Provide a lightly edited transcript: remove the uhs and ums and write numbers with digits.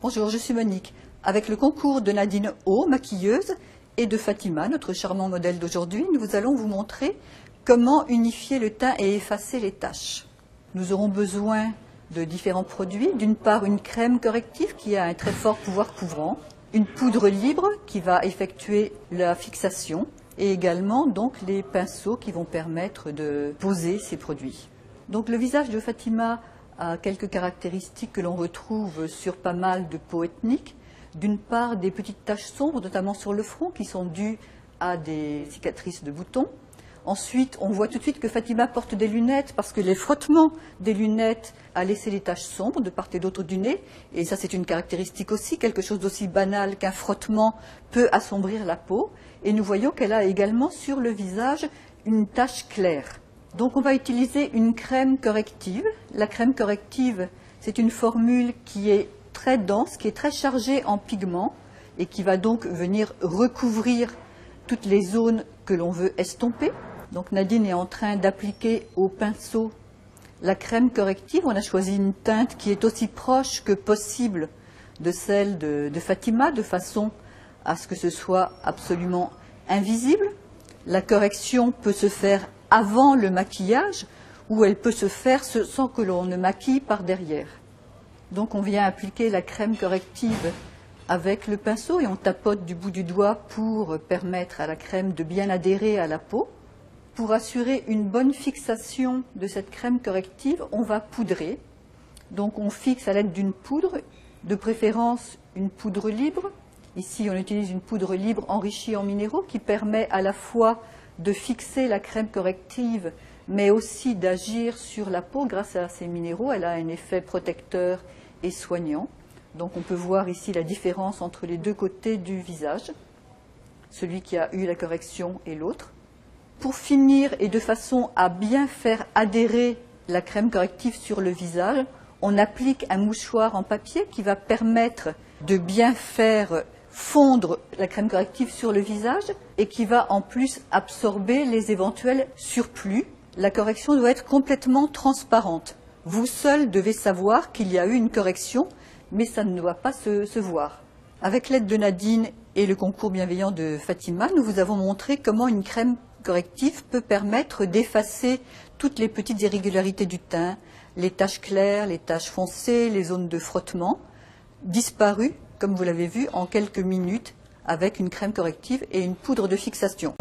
Bonjour, je suis Monique. Avec le concours de Nadine O, maquilleuse, et de Fatima, notre charmant modèle d'aujourd'hui, nous allons vous montrer comment unifier le teint et effacer les taches. Nous aurons besoin de différents produits. D'une part, une crème corrective qui a un très fort pouvoir couvrant, une poudre libre qui va effectuer la fixation, et également donc les pinceaux qui vont permettre de poser ces produits. Donc le visage de Fatima a quelques caractéristiques que l'on retrouve sur pas mal de peaux ethniques. D'une part, des petites taches sombres, notamment sur le front, qui sont dues à des cicatrices de boutons. Ensuite, on voit tout de suite que Fatima porte des lunettes parce que les frottements des lunettes a laissé les taches sombres de part et d'autre du nez. Et ça, c'est une caractéristique aussi, quelque chose d'aussi banal qu'un frottement peut assombrir la peau. Et nous voyons qu'elle a également sur le visage une tache claire. Donc on va utiliser une crème corrective. La crème corrective, c'est une formule qui est très dense, qui est très chargée en pigments et qui va donc venir recouvrir toutes les zones que l'on veut estomper. Donc Nadine est en train d'appliquer au pinceau la crème corrective. On a choisi une teinte qui est aussi proche que possible de celle de Fatima, de façon à ce que ce soit absolument invisible. La correction peut se faire avant le maquillage ou elle peut se faire sans que l'on ne maquille par derrière. Donc on vient appliquer la crème corrective avec le pinceau et on tapote du bout du doigt pour permettre à la crème de bien adhérer à la peau. Pour assurer une bonne fixation de cette crème corrective, on va poudrer. Donc on fixe à l'aide d'une poudre, de préférence une poudre libre. Ici on utilise une poudre libre enrichie en minéraux qui permet à la fois de fixer la crème corrective mais aussi d'agir sur la peau grâce à ces minéraux. Elle a un effet protecteur et soignant. Donc on peut voir ici la différence entre les deux côtés du visage, celui qui a eu la correction et l'autre. Pour finir et de façon à bien faire adhérer la crème corrective sur le visage, on applique un mouchoir en papier qui va permettre de bien faire fondre la crème corrective sur le visage et qui va en plus absorber les éventuels surplus. La correction doit être complètement transparente. Vous seul devez savoir qu'il y a eu une correction, mais ça ne doit pas se voir. Avec l'aide de Nadine et le concours bienveillant de Fatima, nous vous avons montré comment une crème corrective peut permettre d'effacer toutes les petites irrégularités du teint, les taches claires, les taches foncées, les zones de frottement, disparues, comme vous l'avez vu, en quelques minutes avec une crème corrective et une poudre de fixation.